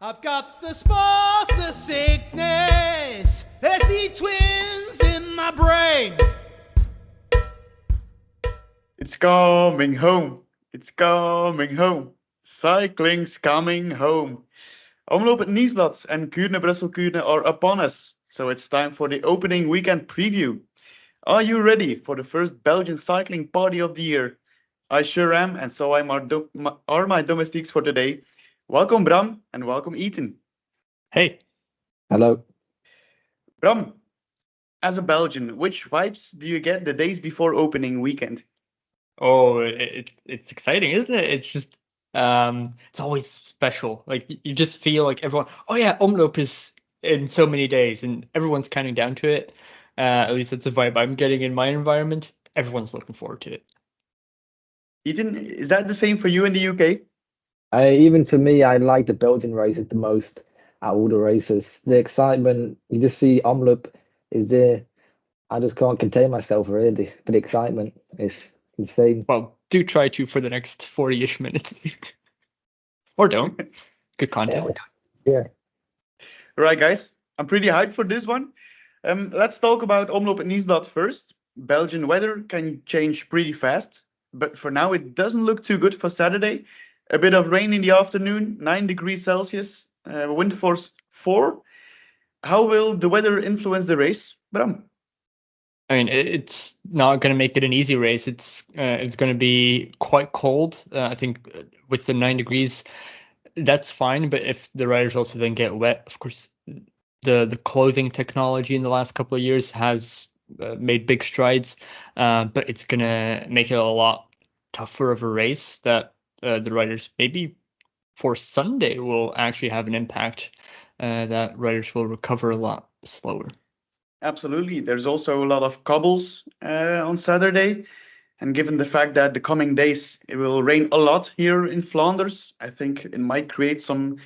I've got the spores, the sickness, there's the twins in my brain. It's coming home, it's coming home, cycling's coming home. Omloop het Nieuwsblad and Kuurne-Brussel-Kuurne are upon us, so it's time for the opening weekend preview. Are you ready for the first Belgian cycling party of the year? I sure am, and so are my domestiques for today. Welcome Bram, and welcome Ethan. Hey. Hello. Bram, as a Belgian, which vibes do you get the days before opening weekend? Oh, it's exciting, isn't it? It's just it's always special. Like you just feel like everyone. Oh yeah, Omloop is in so many days, and everyone's counting down to it. At least that's the vibe I'm getting in my environment. Everyone's looking forward to it. Ethan, is that the same for you in the UK? Even for me, I like the Belgian races the most out of all the races. The excitement, you just see Omloop is there. I just can't contain myself really, but the excitement is insane. Well, do try to for the next 40-ish minutes. Or don't. Good content. Yeah. Right, guys, I'm pretty hyped for this one. Let's talk about Omloop het Nieuwsblad first. Belgian weather can change pretty fast, but for now it doesn't look too good for Saturday. A bit of rain in the afternoon, 9 degrees Celsius, wind force 4. How will the weather influence the race, Bram? I mean, it's not going to make it an easy race. It's going to be quite cold. I think with the 9 degrees, that's fine. But if the riders also then get wet, of course, the clothing technology in the last couple of years has made big strides. But it's going to make it a lot tougher of a race that the riders maybe for Sunday will actually have an impact that riders will recover a lot slower. Absolutely. There's also a lot of cobbles on Saturday. And given the fact that the coming days it will rain a lot here in Flanders, I think it might create some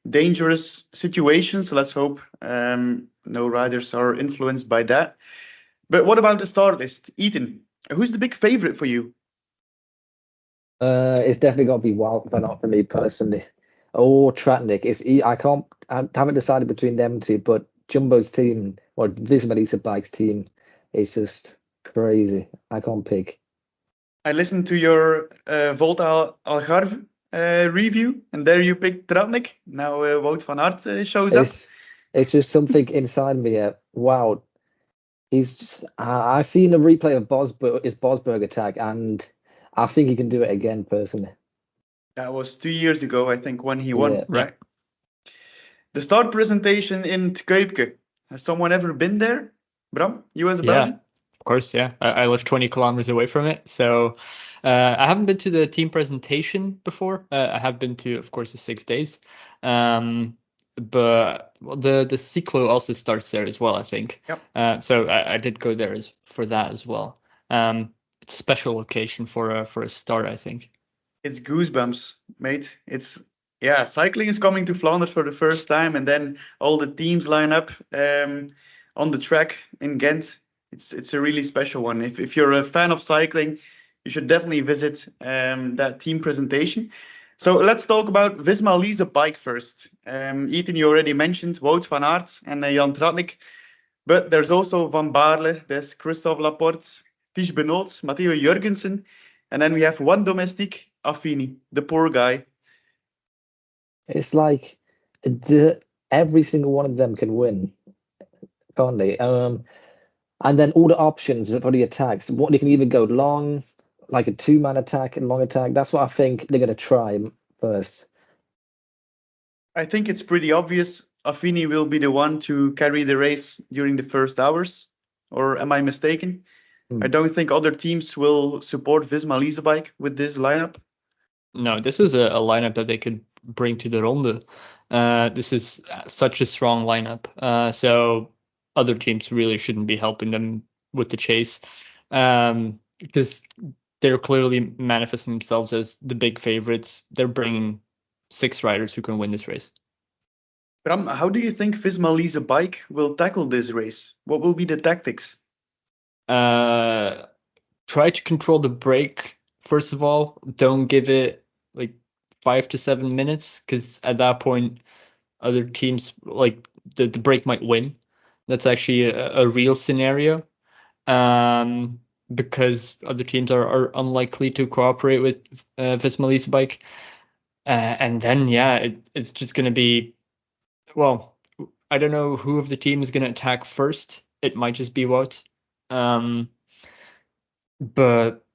dangerous situations. So let's hope no riders are influenced by that. But what about the start list? Ethan, who's the big favorite for you? It's definitely got to be Wout van Aert for me personally, or Tratnik. I haven't decided between them two, but Jumbo's team or Visma Bike's team is just crazy. I can't pick. I listened to your Volta Algarve review, and there you picked Tratnik. Now Wout van Aert shows up. It's just something inside me. Wow, he's just. I've seen a replay of his Bosberg attack, and I think he can do it again, personally. That was 2 years ago, I think, when he won, Yeah. right? The start presentation in Kopecky. Has someone ever been there? Bram, you as a Belgian? Of course, yeah. I live 20 kilometers away from it. So I haven't been to the team presentation before. I have been to, of course, the 6 days. But the Cyclo also starts there as well, I think. Yep. So I did go there for that as well. It's a special location for a start, I think. It's goosebumps, mate. Cycling is coming to Flanders for the first time, and then all the teams line up on the track in Ghent. It's a really special one. If you're a fan of cycling, you should definitely visit that team presentation. So let's talk about Visma Lease bike first. Ethan, you already mentioned Wout van Aert and Jan Tratnik, but there's also Van Baarle, there's Christophe Laporte, Ties Benoot, Matteo Jurgensen, and then we have one domestique, Affini, the poor guy. It's like every single one of them can win, can't they? And then all the options for the attacks. What they can either go long, like a 2-man attack and long attack. That's what I think they're going to try first. I think it's pretty obvious. Affini will be the one to carry the race during the first hours. Or am I mistaken? I don't think other teams will support Visma Lease bike with this lineup. No, this is a lineup that they could bring to the Ronde. This is such a strong lineup. So other teams really shouldn't be helping them with the chase. Because they're clearly manifesting themselves as the big favorites. They're bringing 6 riders who can win this race. Bram, how do you think Visma Lease bike will tackle this race? What will be the tactics? Try to control the brake. First of all, don't give it like 5 to 7 minutes, because at that point other teams, like the break might win. That's actually a real scenario, because other teams are unlikely to cooperate with Visma Lease bike. And then, it's just going to be, well, I don't know who of the team is going to attack first. It might just be Wout. But,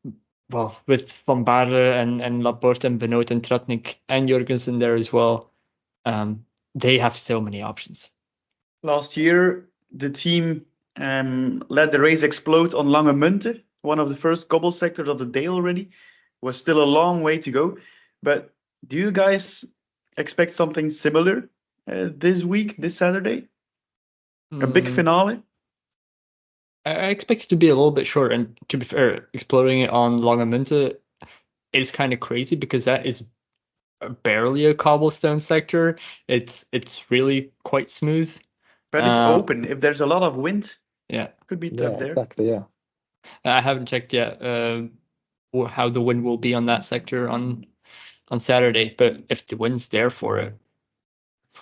well, with Van Baarle and Laporte and Benoot and Tratnik and Jorgensen there as well, they have so many options. Last year, the team let the race explode on Lange Munte, one of the first cobble sectors of the day already. Was still a long way to go. But do you guys expect something similar this week, this Saturday? A big finale? I expect it to be a little bit short. And to be fair, exploding it on Lange Munte is kind of crazy because that is barely a cobblestone sector. It's really quite smooth. But it's open. If there's a lot of wind, could be tough there. Exactly, yeah. I haven't checked yet how the wind will be on that sector on Saturday. But if the wind's there for it,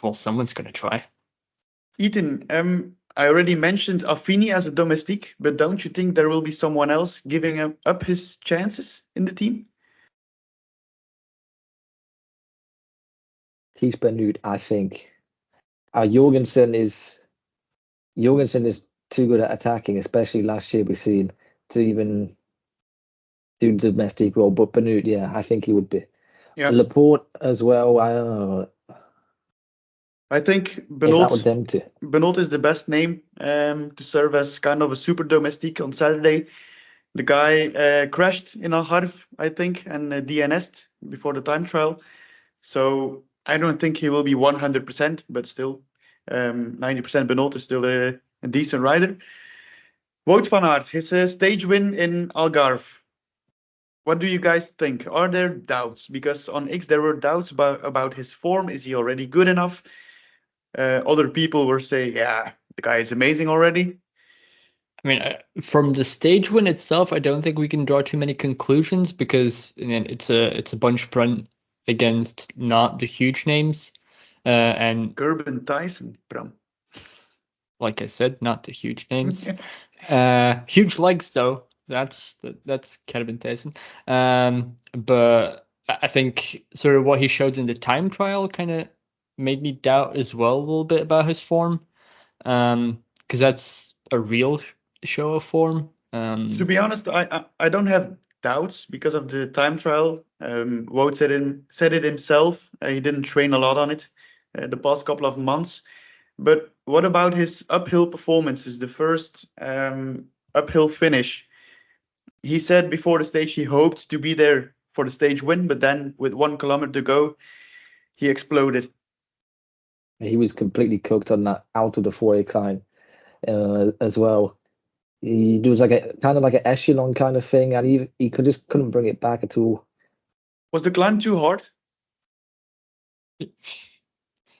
well, someone's going to try. Ethan, I already mentioned Affini as a domestique, but don't you think there will be someone else giving up his chances in the team? Thies Benoot, I think. Jorgensen is too good at attacking, especially last year we've seen, to even do the domestique role. But Benoot, I think he would be. Yeah. Laporte as well, I don't know. I think Benoot is the best name to serve as kind of a super domestique on Saturday. The guy crashed in Algarve, I think, and DNS'd before the time trial. So I don't think he will be 100%, but still 90% Benoot is still a decent rider. Wout van Aert, his stage win in Algarve. What do you guys think? Are there doubts? Because on X there were doubts about his form. Is he already good enough? Other people were saying, the guy is amazing already. I mean, from the stage win itself, I don't think we can draw too many conclusions because it's a bunch run against not the huge names. And Gerben Tyson, Bram. Like I said, not the huge names. Huge legs though. That's Gerben Tyson. But I think sort of what he showed in the time trial kind of made me doubt as well a little bit about his form, because that's a real show of form. To be honest, I don't have doubts because of the time trial. Wout said it himself. He didn't train a lot on it the past couple of months. But what about his uphill performances? The first uphill finish. He said before the stage he hoped to be there for the stage win, but then with 1 kilometer to go, he exploded. He was completely cooked on that out of the 4A climb as well. He was like a kind of like an echelon kind of thing, and he couldn't bring it back at all. Was the climb too hard?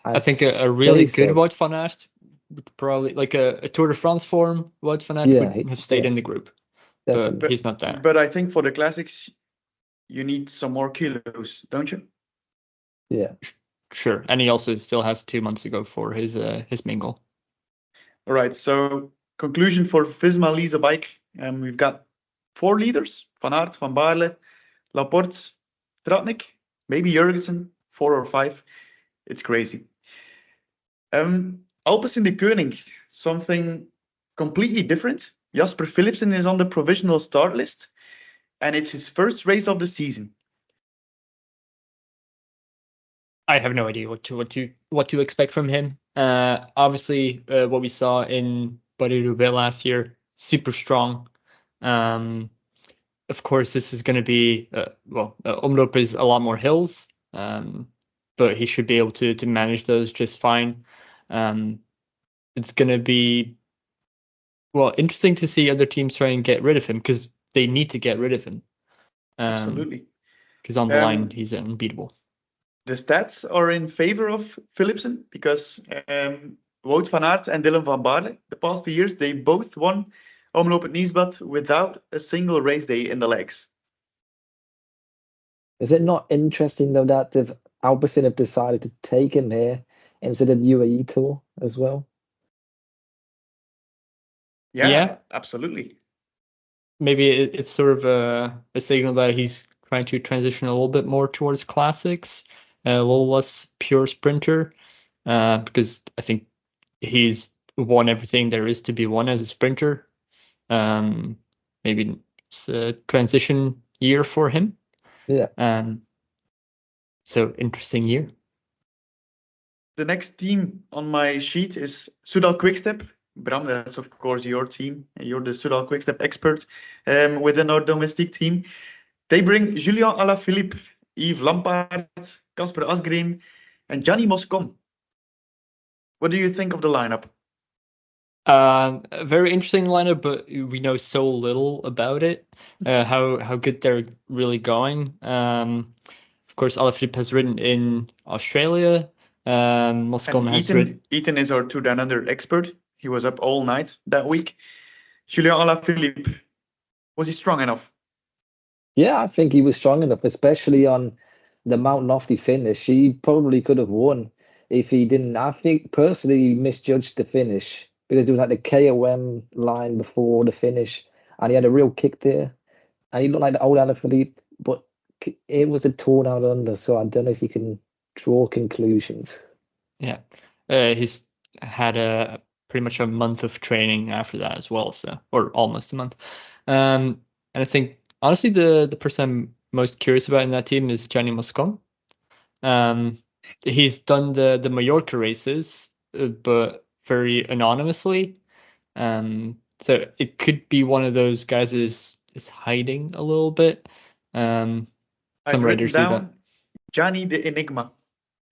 I think a really good Wout van Aert would probably, like a Tour de France form, Wout van Aert would have stayed in the group. But he's not there. But I think for the classics, you need some more kilos, don't you? Yeah. Sure. And he also still has 2 months to go for his mingle. All right. So conclusion for Visma Lease bike. We've got 4 leaders: Van Aert, Van Baarle, Laporte, Tratnik, maybe Jorgensen, 4 or 5. It's crazy. Alpes in the Koning, something completely different. Jasper Philipsen is on the provisional start list, and it's his first race of the season. I have no idea what to expect from him. Obviously, what we saw in Paris-Roubaix last year, super strong. Of course, this is going to be Omloop is a lot more hills, but he should be able to manage those just fine. It's going to be interesting to see other teams try and get rid of him because they need to get rid of him. Absolutely, because on the line he's unbeatable. The stats are in favor of Philipsen because Wout van Aert and Dylan van Baarle, the past 2 years, they both won Omloop het Nieuwsblad without a single race day in the legs. Is it not interesting though that the Alpecin have decided to take him here instead of UAE Tour as well. Yeah, absolutely. Maybe it's sort of a signal that he's trying to transition a little bit more towards classics, a little less pure sprinter, because I think he's won everything there is to be won as a sprinter. Maybe it's a transition year for him. Yeah. So interesting year. The next team on my sheet is Soudal Quickstep. Bram, that's of course your team. You're the Soudal Quickstep expert within our domestic team. They bring Julien Alaphilippe, Yves Lampaert, Casper Asgreen, and Gianni Moscon. What do you think of the lineup? A very interesting lineup, but we know so little about it. How good they're really going. Of course, Alaphilippe has ridden in Australia. Moscon has ridden. Ethan is our Tour Down Under expert. He was up all night that week. Julien Alaphilippe, was he strong enough? Yeah, I think he was strong enough, especially on the Mount Lofty finish. He probably could have won if he didn't. I think personally he misjudged the finish because there was like the KOM line before the finish, and he had a real kick there, and he looked like the old Alaphilippe, but it was a Tour Down Under, so I don't know if you can draw conclusions. Yeah, he's had pretty much a month of training after that as well, or almost a month. And I think honestly the person I'm most curious about in that team is Gianni Moscon. He's done the Mallorca races, but very anonymously. So it could be one of those guys is hiding a little bit. Some riders do that. Gianni the Enigma.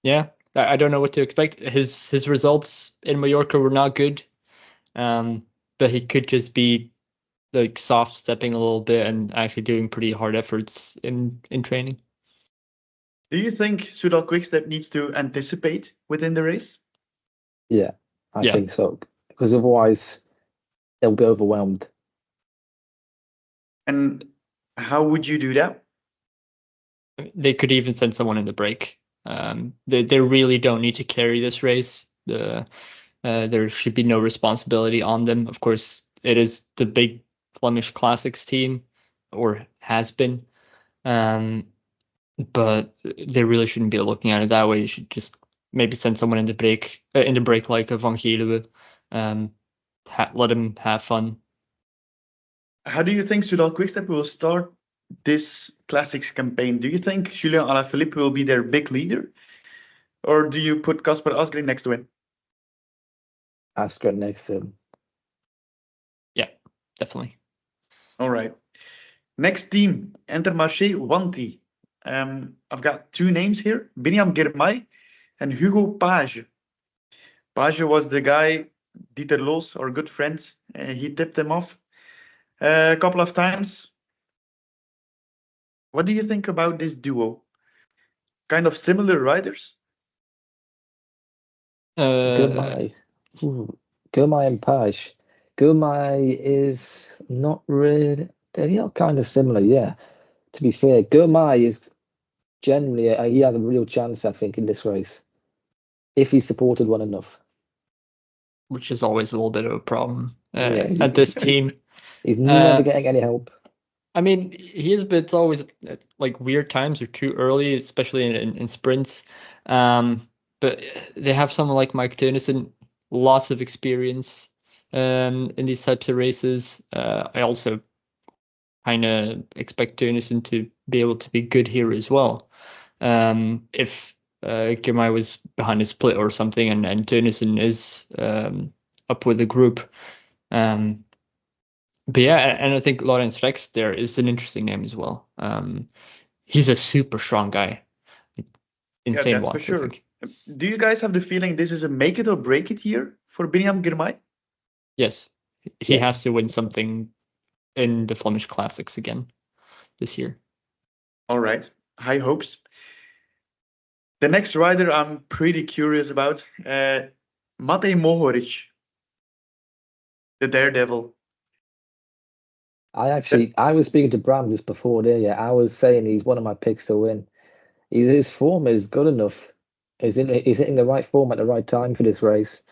Yeah, I don't know what to expect. His results in Mallorca were not good, but he could just be like soft stepping a little bit and actually doing pretty hard efforts in training. Do you think Soudal Quickstep needs to anticipate within the race? Yeah, I think so, because otherwise they'll be overwhelmed. And how would you do that? They could even send someone in the break. They really don't need to carry this race. There should be no responsibility on them. Of course, it is the big Flemish Classics team, or has been. But they really shouldn't be looking at it that way. You should just maybe send someone in the break like a Van Geluwe. Let him have fun. How do you think Soudal Quickstep will start this Classics campaign? Do you think Julien Alaphilippe will be their big leader? Or do you put Casper Asgreen next to him? Asgreen next to him. Yeah, definitely. All right. Next team, Intermarché Wanty. I've got two names here, Binyam Girmay and Hugo Page. Page was the guy, Dieter Loos, our good friend. He tipped him off a couple of times. What do you think about this duo? Kind of similar riders? Girmay and Page. Girmay is not really. They are kind of similar, yeah. To be fair, Girmay is generally he has a real chance, I think, in this race if he's supported well enough. Which is always a little bit of a problem at this team. He's never getting any help. I mean, it's always like weird times or too early, especially in sprints. But they have someone like Mike Teunissen, lots of experience in these types of races. I also kind of expect Teunissen to be able to be good here as well. If Girmay was behind a split or something and Teunissen is up with the group. But yeah, and I think Lorenz Rex there is an interesting name as well. He's a super strong guy. Insane that's watch, for sure. I think. Do you guys have the feeling this is a make it or break it year for Binyam Girmay? Yes. He has to win something in the Flemish Classics again this year. All right. High hopes. The next rider I'm pretty curious about. Matej Mohoric. The Daredevil. I was speaking to Bram just before there. Yeah, I was saying he's one of my picks to win. His form is good enough He's hitting the right form at the right time for this race.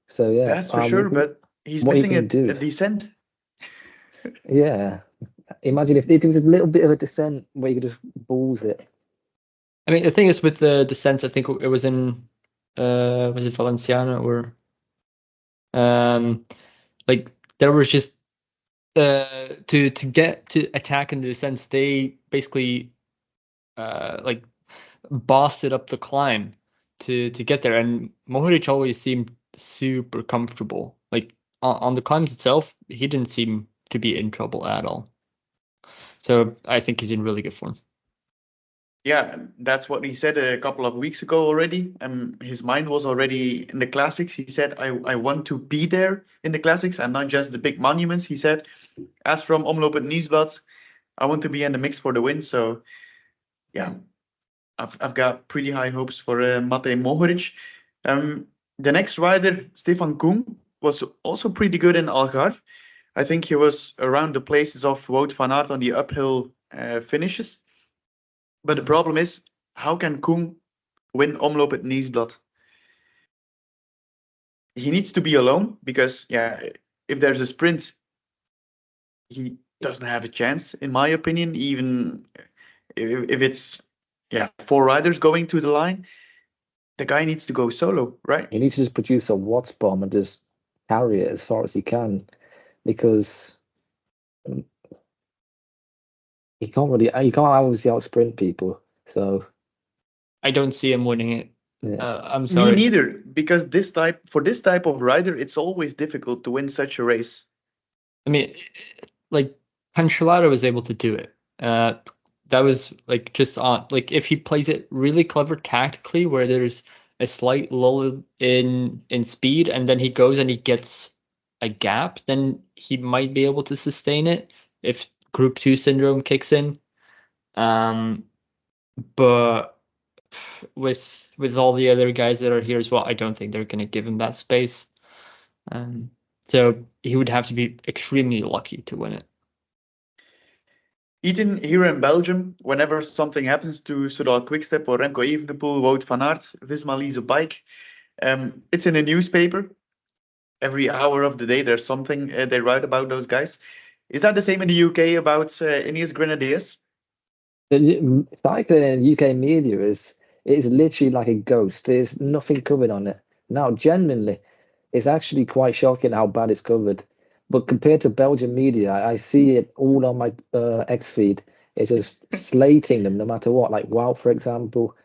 So yeah, That's for sure, but he's what he missing can do. a descent. Yeah. Imagine if there was a little bit of a descent where you could just balls it. I mean, the thing is with the descents, I think it was in was it Valenciana or like there was just to get to attack in the descents, they basically like bossed up the climb to get there, and Mohoric always seemed super comfortable. Like on the climbs itself, he didn't seem to be in trouble at all. So I think he's in really good form. Yeah, that's what he said a couple of weeks ago already. His mind was already in the classics. He said, I want to be there in the classics and not just the big monuments. He said, as from Omloop het Nieuwsblad, I want to be in the mix for the win. So yeah, I've got pretty high hopes for Matej Mohoric. The next rider, Stefan Koen, was also pretty good in Algarve. I think he was around the places of Wout van Aert on the uphill finishes. But the problem is, how can Koen win Omloop het Nieuwsblad? He needs to be alone because, yeah, if there's a sprint, he doesn't have a chance, in my opinion. Even if it's 4 riders going to the line, the guy needs to go solo, right? He needs to just produce a Watts bomb and just carry it as far as he can, because he can't obviously out sprint people. So I don't see him winning it. yeah. I'm sorry. Me neither, because for this type of rider, it's always difficult to win such a race. I mean, like Cancellara was able to do it. That was like just on, like if he plays it really clever tactically, where there's a slight lull in speed, and then he goes and he gets a gap, then he might be able to sustain it if Group 2 syndrome kicks in. But with all the other guys that are here as well, I don't think they're going to give him that space. So he would have to be extremely lucky to win it. Ethan, here in Belgium, whenever something happens to Soudal Quickstep or Remco Evenepoel, Wout van Aert, Visma Lease a bike, it's in a newspaper. Every hour of the day, there's something they write about those guys. Is that the same in the UK about Ineos Grenadiers? The cycling in UK media is literally like a ghost. There's nothing covered on it. Now, genuinely, it's actually quite shocking how bad it's covered. But compared to Belgian media, I see it all on my X feed. It's just slating them no matter what. Like Wout, for example.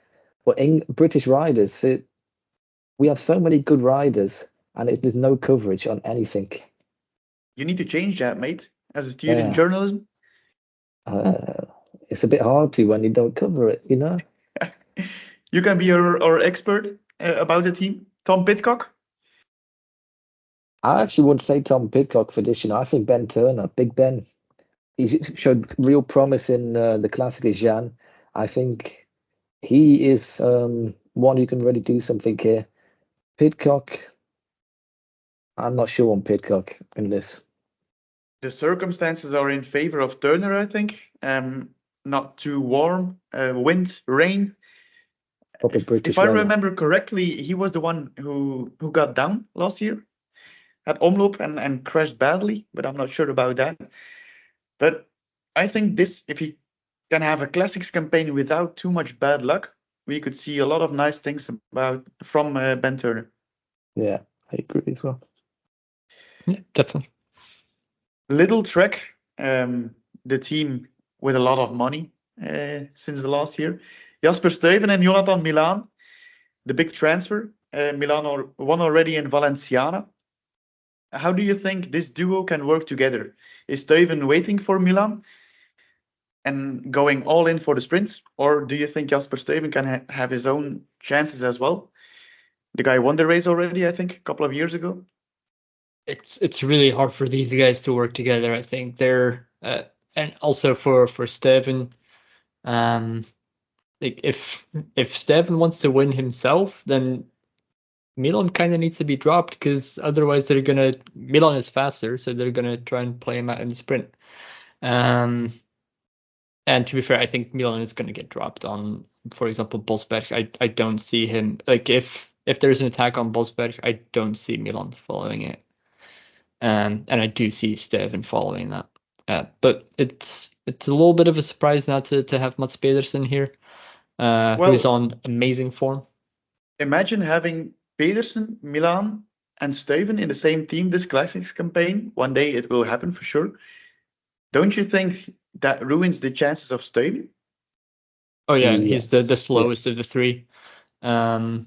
But in British riders, we have so many good riders, and there's no coverage on anything. You need to change that, mate. As a student in journalism. It's a bit hard to when you don't cover it, you know. You can be our expert about the team, Tom Pidcock. I actually wouldn't say Tom Pidcock for this. I think Ben Turner, Big Ben. He showed real promise in the Classic of Jeanne. I think he is one who can really do something here. Pidcock, I'm not sure on Pidcock in this. The circumstances are in favor of Turner, I think. Not too warm, wind, rain. If I remember correctly, he was the one who got down last year at Omloop and crashed badly, but I'm not sure about that. But I think if he can have a classics campaign without too much bad luck, we could see a lot of nice things from Ben Turner. Yeah, I agree as well. Yeah, definitely. Little Trek, the team with a lot of money since the last year. Jasper Stuyven and Jonathan Milan, the big transfer. Milan won already in Valenciana. How do you think this duo can work together? Is Stuyven waiting for Milan and going all in for the sprints? Or do you think Jasper Stuyven can have his own chances as well? The guy won the race already, I think, a couple of years ago. It's really hard for these guys to work together. I think they're and also for Stuyven, like if Stuyven wants to win himself, then Milan kind of needs to be dropped, because otherwise Milan is faster, so they're gonna try and play him out in the sprint. And to be fair, I think Milan is gonna get dropped on for example, Bosberg, I don't see him, like, if there's an attack on Bosberg, I don't see Milan following it. And I do see Steven following that. But it's a little bit of a surprise not to have Mats Pedersen here, who's on amazing form. Imagine having Pedersen, Milan, and Steven in the same team this Classics campaign. One day it will happen for sure. Don't you think that ruins the chances of Steven? Oh yeah, Yes. he's the slowest of the three, and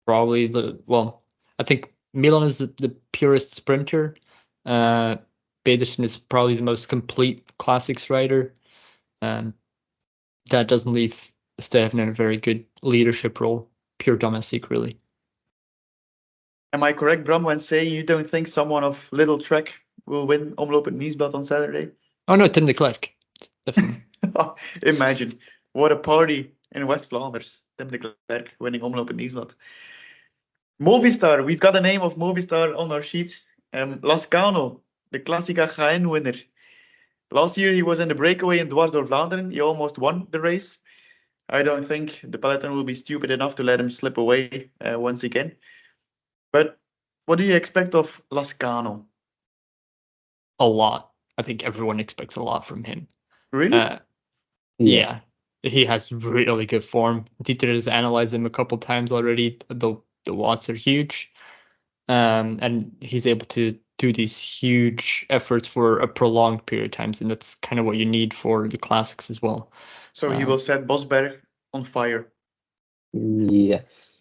probably I think Milan is the purest sprinter. Pedersen is probably the most complete Classics rider, and that doesn't leave Steven in a very good leadership role, pure domestic really. Am I correct, Bram, when saying you don't think someone of little trek will win Omloop het Nieuwsblad on Saturday? Oh no, Tim de Klerk, definitely. Imagine, what a party in West Flanders. Tim de Klerk winning Omloop het Nieuwsblad. Movistar, we've got the name of Movistar on our sheet. Lascano, the Classica Jaén winner. Last year he was in the breakaway in Dwars door Vlaanderen. He almost won the race. I don't think the peloton will be stupid enough to let him slip away once again. But what do you expect of Lascano? A lot. I think everyone expects a lot from him. Really? Yeah, he has really good form. Dieter has analyzed him a couple times already. The watts are huge, and he's able to do these huge efforts for a prolonged period of times, and that's kind of what you need for the Classics as well. So he will set Bosberg on fire. Yes.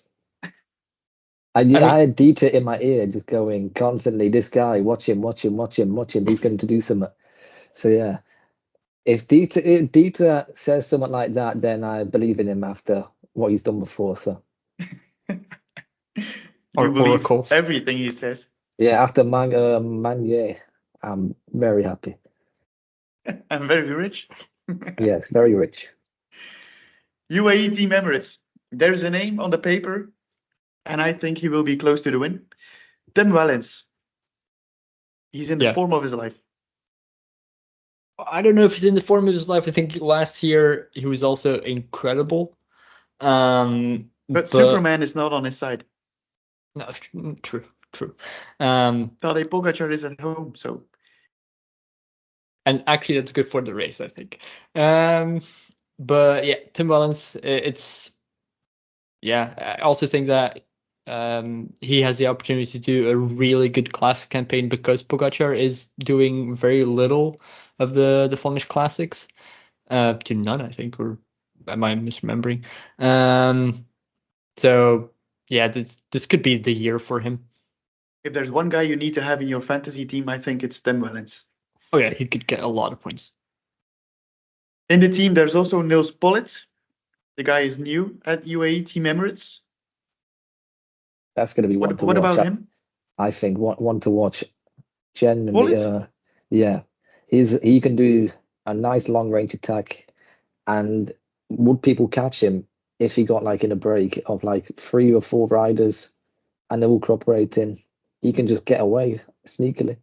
I had Dieter in my ear just going constantly, this guy, watch him. He's going to do something. So yeah, if Dieter says something like that, then I believe in him after what he's done before. So You believe everything he says. yeah, after Manier, I'm very happy. I'm very rich. Yes, very rich. UAE Team Emirates. There's a name on the paper, and I think he will be close to the win. Tim Wellens. He's in the form of his life. I don't know if he's in the form of his life. I think last year he was also incredible. But Superman is not on his side. No, true. Tadej Pogacar is at home, so. And actually, that's good for the race, I think. But yeah, Tim Wellens, I also think that he has the opportunity to do a really good classic campaign because Pogacar is doing very little of the Flemish Classics, to none, I think, or am I misremembering? So yeah, this could be the year for him. If there's one guy you need to have in your fantasy team, I think it's Tim Wellens. Oh yeah, he could get a lot of points. In the team, there's also Nils Pollitt. The guy is new at UAE Team Emirates. That's going to be one to watch. What about him? I think one to watch. Genuinely, he can do a nice long range attack. And would people catch him if he got like in a break of like 3 or 4 riders and they're all cooperating? He can just get away sneakily.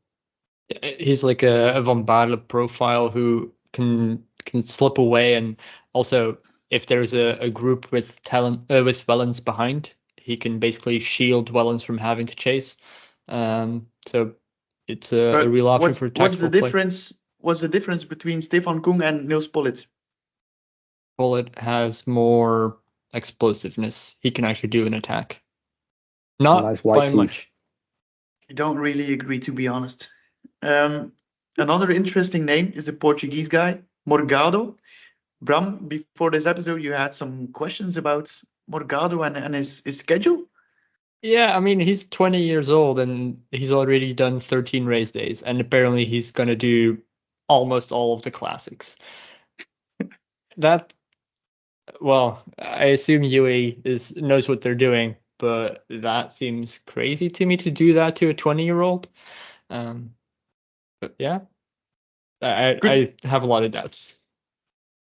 He's like a Van Baarle profile who can slip away, and also if there's a group with talent with Wellens behind, he can basically shield Wellens from having to chase. So it's a real option for tactical play. What's the difference between Stefan Kung and Nils Pollitt? Pollitt has more explosiveness. He can actually do an attack. Not nice by much. I don't really agree, to be honest. Another interesting name is the Portuguese guy, Morgado. Bram, before this episode, you had some questions about Morgado and his schedule? Yeah, I mean, he's 20 years old and he's already done 13 race days, and apparently he's going to do almost all of the classics. I assume UAE knows what they're doing, but that seems crazy to me to do that to a 20-year-old. But yeah, I have a lot of doubts.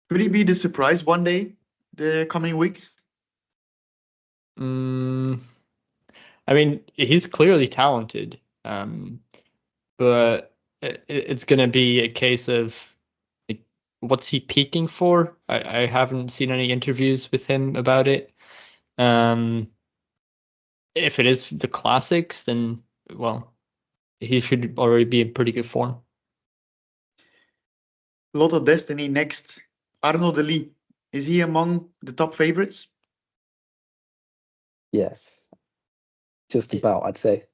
Could he be the surprise one day, the coming weeks? I mean, he's clearly talented, but it's going to be a case of what's he peaking for? I haven't seen any interviews with him about it. If it is the classics, then, well, he should already be in pretty good form. Lotto Destiny next. Arnaud De Lie. Is he among the top favorites? Yes, just about, I'd say.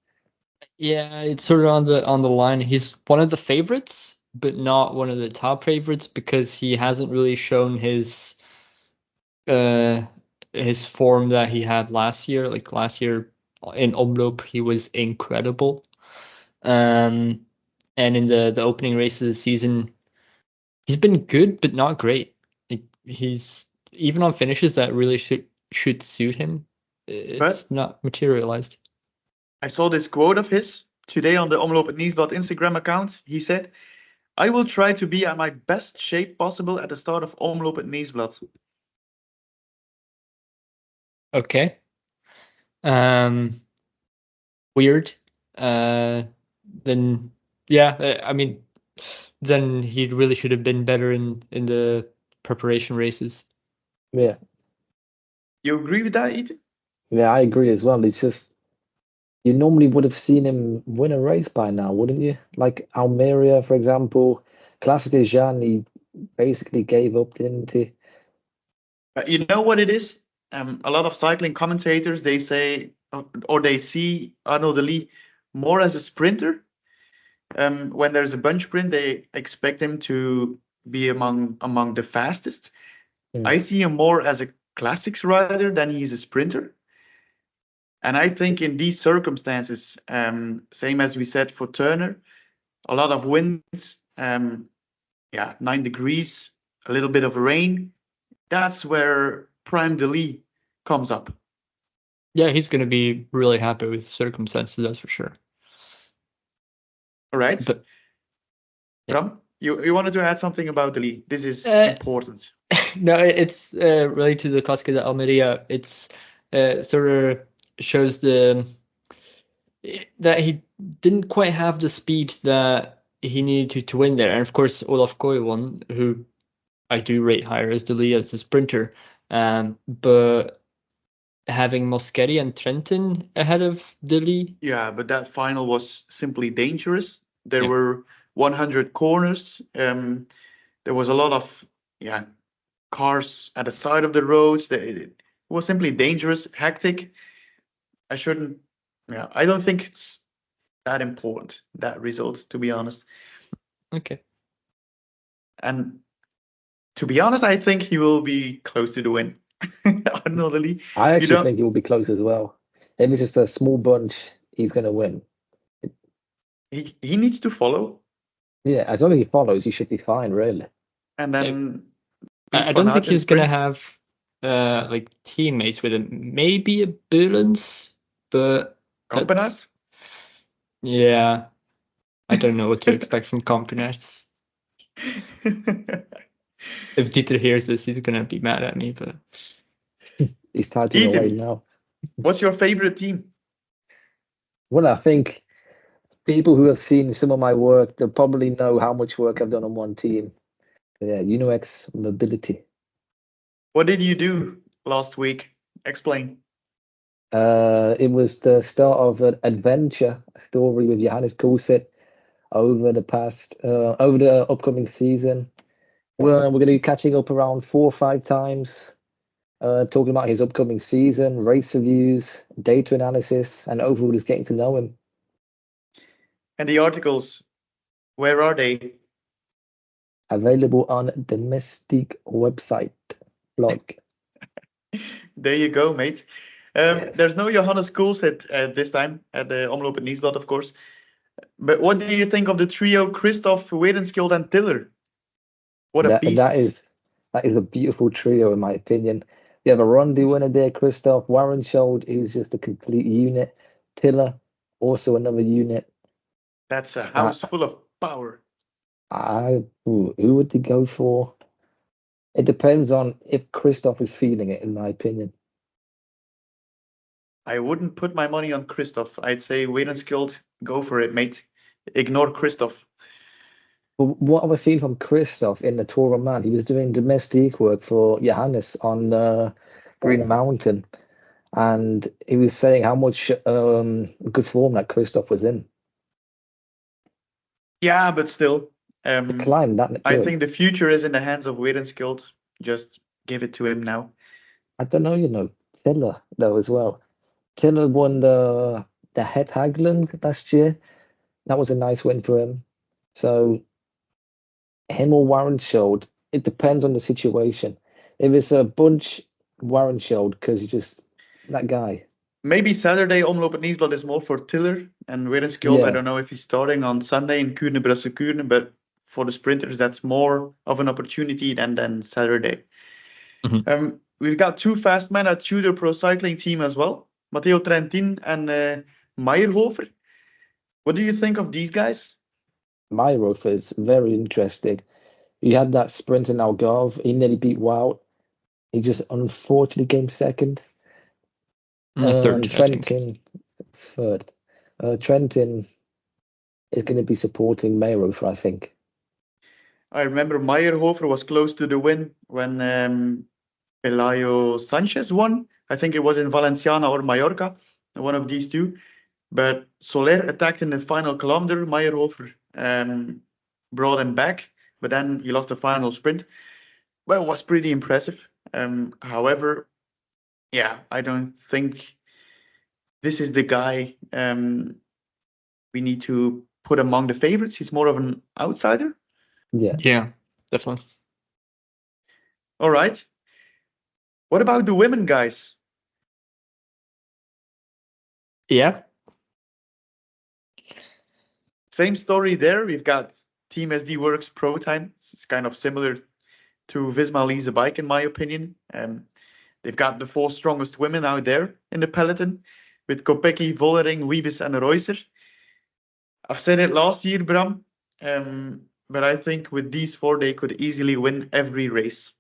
Yeah, it's sort of on the line. He's one of the favorites, but not one of the top favorites because he hasn't really shown his form that he had last year. Like last year in Omloop, he was incredible. And in the opening races of the season, he's been good, but not great. Like, he's even on finishes that really should suit him. It's not materialized. I saw this quote of his today on the Omloop het Nieuwsblad Instagram account. He said, "I will try to be at my best shape possible at the start of Omloop het Nieuwsblad." Okay. Weird. Then yeah, I mean, then he really should have been better in the preparation races. Yeah. You agree with that, Ethan? Yeah, I agree as well. It's just, you normally would have seen him win a race by now, wouldn't you? Like Almeria, for example, Classic Jean, he basically gave up, didn't he? You know what it is? A lot of cycling commentators, they say, or they see Arnaud De Lie more as a sprinter. When there's a bunch sprint, they expect him to be among the fastest. I see him more as a classics rider than he's a sprinter. And I think in these circumstances, same as we said for Turner, a lot of winds, 9 degrees, a little bit of rain. That's where Prime De Lie comes up. Yeah, he's going to be really happy with circumstances, that's for sure. All right. But Bram, you wanted to add something about De Lie. This is important. No, it's related to the Clásica de Almeria. It's sort of shows that he didn't quite have the speed that he needed to win there. And of course, Olaf Koivunen, who I do rate higher as De Lie as a sprinter, but having Moschetti and Trentin ahead of De Lie. Yeah, but that final was simply dangerous. There were 100 corners. There was a lot of cars at the side of the roads. It was simply dangerous, hectic. I don't think it's that important, that result, to be honest. Okay. And to be honest, I think he will be close to the win. Arnaud De Lie. I actually think he will be close as well. If it's just a small bunch, he's going to win. He needs to follow. Yeah, as long as he follows, he should be fine, really. And then I don't think he's going to have like teammates with him. Maybe a Wellens, but Kampenaerts? Yeah, I don't know what to expect from Kampenaerts. If Dieter hears this, he's going to be mad at me. But he's typing away now. What's your favorite team? Well, I think people who have seen some of my work, they'll probably know how much work I've done on one team. Yeah, UNOX Mobility. What did you do last week? Explain. It was the start of an adventure story with Johannes Koolset over the upcoming season. We're going to be catching up around 4 or 5 times, talking about his upcoming season, race reviews, data analysis, and overall just getting to know him. And the articles, where are they? Available on Domestique website blog. There you go, mate. Yes. There's no Johannes Koolset this time at the Omloop het Nieuwsblad, of course. But what do you think of the trio Christophe, Werenskjold, and Tiller? What a beast. That is a beautiful trio, in my opinion. You have a Ronde winner there, Christophe, Werenskjold, who's just a complete unit. Tiller, also another unit. That's a house full of power. Who would they go for? It depends on if Christophe is feeling it, in my opinion. I wouldn't put my money on Christophe. I'd say Werenskjold, go for it, mate. Ignore Christophe. But what I was seeing from Christophe in the Tour of Man, he was doing domestique work for Johannes on Green Mountain, and he was saying how much good form that Christophe was in. Yeah, but still, To climb that I good. think the future is in the hands of Werenskjold. Just give it to him now. I don't know, Tiller though as well. Tiller won the Het Hageland last year. That was a nice win for him. So him or Warrenschild, it depends on the situation. If it's a bunch, Warrenschild, because he's just that guy. Maybe Saturday Omloop het Nieuwsblad is more for Tiller and Werenskjold. I Yeah. don't know if he's starting on Sunday in Kuurne-Brussel-Kuurne, but for the sprinters, that's more of an opportunity than Saturday. Mhm. We've got two fast men at Tudor Pro Cycling Team as well, Matteo Trentin and Meyerhofer. What do you think of these guys? Meyerhofer is very interesting. He had that sprint in Algarve. He nearly beat Wout. He just unfortunately came second. Third, I think. Trentin third. Trentin is going to be supporting Meyerhofer, I think. I remember Meyerhofer was close to the win when Pelayo Sanchez won. I think it was in Valenciana or Mallorca, one of these two. But Soler attacked in the final kilometer. Meyerhofer brought him back, but then he lost the final sprint. Well, it was pretty impressive. However, yeah, I don't think this is the guy we need to put among the favorites. He's more of an outsider. Yeah. Yeah, definitely. All right. What about the women, guys? Yeah. Same story there. We've got Team SD Worx ProTime. It's kind of similar to Visma Lease bike, in my opinion. They've got the 4 strongest women out there in the peloton, with Kopecky, Vollering, Wiebes, and Reusser. I've said it last year, Bram, but I think with these 4, they could easily win every race.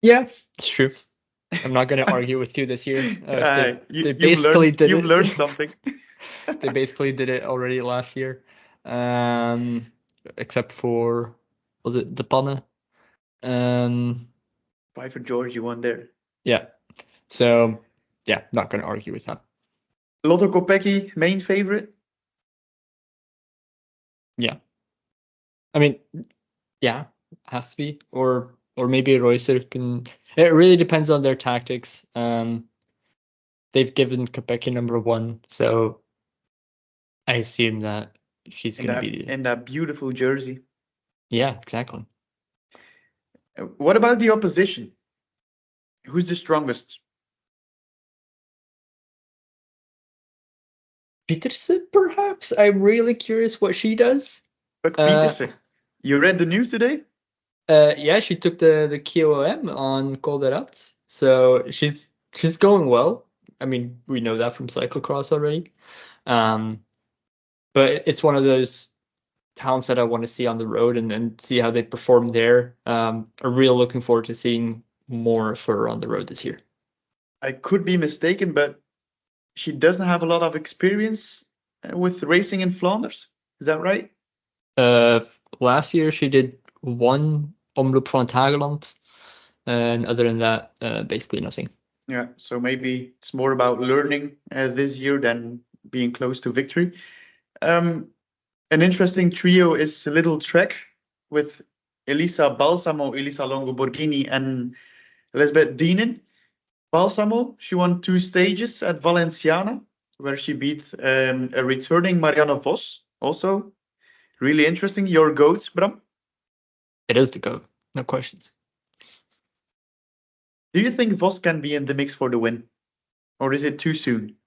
Yeah, it's true. I'm not going to argue with you this year. They basically you've did you've it. learned something. They basically did it already last year, except for, was it De Panne? Bye for George, you won there. Yeah. So, yeah, not going to argue with that. Lotte Kopecky, main favorite? Yeah. I mean, yeah, has to be. Or maybe Reusser can. It really depends on their tactics. They've given Kopecky number 1, so I assume that she's going to be. In that beautiful jersey. Yeah, exactly. What about the opposition? Who's the strongest? Peterson, perhaps? I'm really curious what she does. But Peterson, you read the news today? Yeah, she took the KOM on Col d'Arat, so she's going well. I mean, we know that from cyclocross already. But it's one of those talents that I want to see on the road and see how they perform there. I'm really looking forward to seeing more of her on the road this year. I could be mistaken, but she doesn't have a lot of experience with racing in Flanders. Is that right? Last year she did 1 Omloop van Hageland, and other than that, basically nothing. Yeah, so maybe it's more about learning this year than being close to victory. An interesting trio is Little Trek with Elisa Balsamo, Elisa Longo Borghini, and Lisbeth Dienen. Balsamo, she won 2 stages at Valenciana, where she beat a returning Marianne Vos. Also, really interesting. Your goats, Bram? It is the GOAT, no questions. Do you think Vos can be in the mix for the win? Or is it too soon?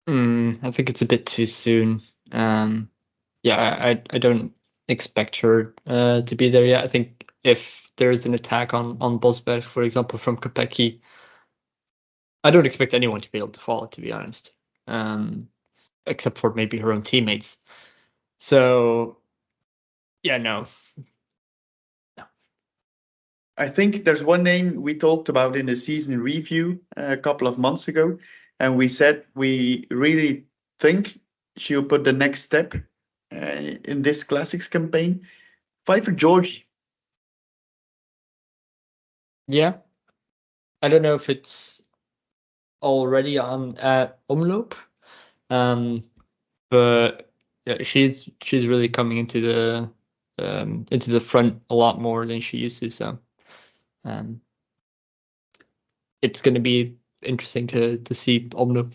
I think it's a bit too soon. Yeah, I don't expect her to be there yet. I think if there's an attack on Bosberg, for example, from Kopecky, I don't expect anyone to be able to follow, to be honest, except for maybe her own teammates. So, yeah, no. I think there's one name we talked about in the season review a couple of months ago, and we said we really think she'll put the next step in this Classics campaign. 5 for Georgie. Yeah. I don't know if it's already on Omloop, but yeah, she's really coming into the front a lot more than she used to. So it's going to be interesting to see Omloop.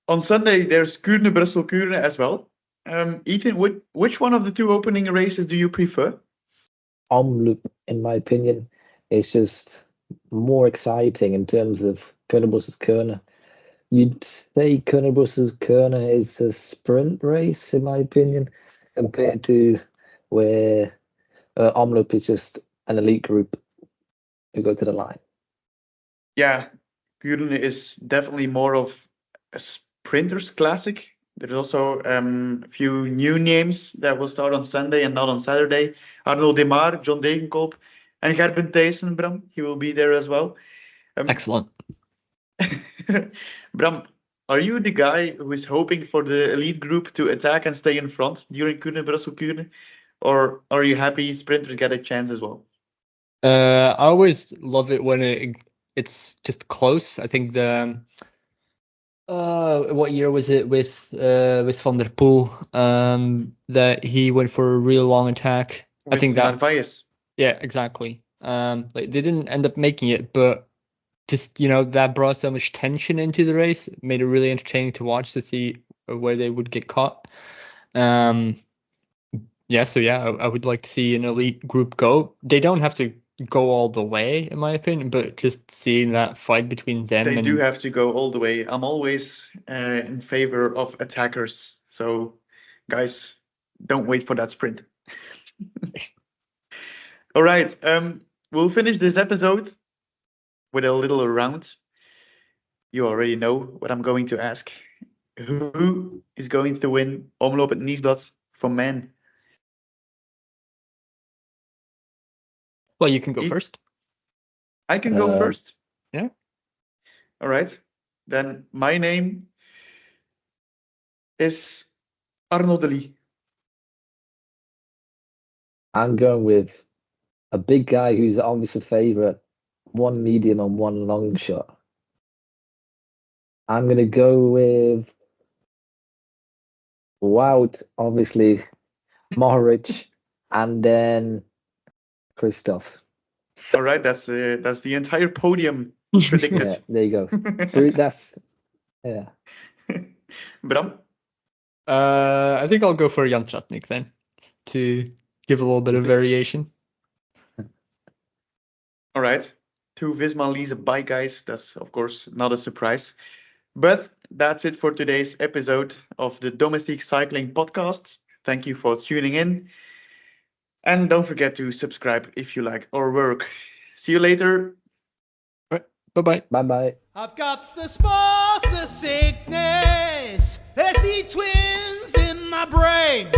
On Sunday, there's Kuurne-Brussel-Kuurne as well. Ethan, which one of the 2 opening races do you prefer? Omloop, in my opinion, is just more exciting in terms of Kuurne-Brussel-Kuurne. You'd say Kuurne-Brussel-Kuurne is a sprint race, in my opinion, compared to where Omloop is just an elite group who go to the line. Yeah, Kuurne is definitely more of a sprinter's classic. There's also a few new names that will start on Sunday and not on Saturday. Arnaud De Lie, John Degenkolb, and Gerben Thijssen, Bram. He will be there as well. Excellent. Bram, are you the guy who is hoping for the elite group to attack and stay in front during Kuurne-Brussel-Kuurne? Or are you happy sprinters get a chance as well? I always love it when it's just close. I think the what year was it with Van der Poel that he went for a real long attack? I think that Narvaez. Yeah, exactly. Like they didn't end up making it, but just that brought so much tension into the race. It made it really entertaining to watch to see where they would get caught. I would like to see an elite group go. They don't have to go all the way, in my opinion, but just seeing that fight between them. They do have to go all the way. I'm always in favor of attackers. So, guys, don't wait for that sprint. All right. We'll finish this episode with a little round. You already know what I'm going to ask. Who is going to win Omloop het Nieuwsblad for men? Well, you can go first. I can go first. Yeah. All right. Then my name is Arnaud De Lie. I'm going with a big guy who's obviously a favourite, 1 medium and 1 long shot. I'm going to go with Wout, obviously, Mohoric, and then Christophe. All right, that's the entire podium predicted. Yeah, there you go. Yeah. Bram? I think I'll go for Jan Tratnik then, to give a little bit of variation. All right. 2 Visma Lease bike guys. That's, of course, not a surprise. But that's it for today's episode of the Domestique Cycling Podcast. Thank you for tuning in. And don't forget to subscribe if you like our work. See you later. All right. Bye-bye. Bye-bye. I've got the spores, the sickness. There's the twins in my brain.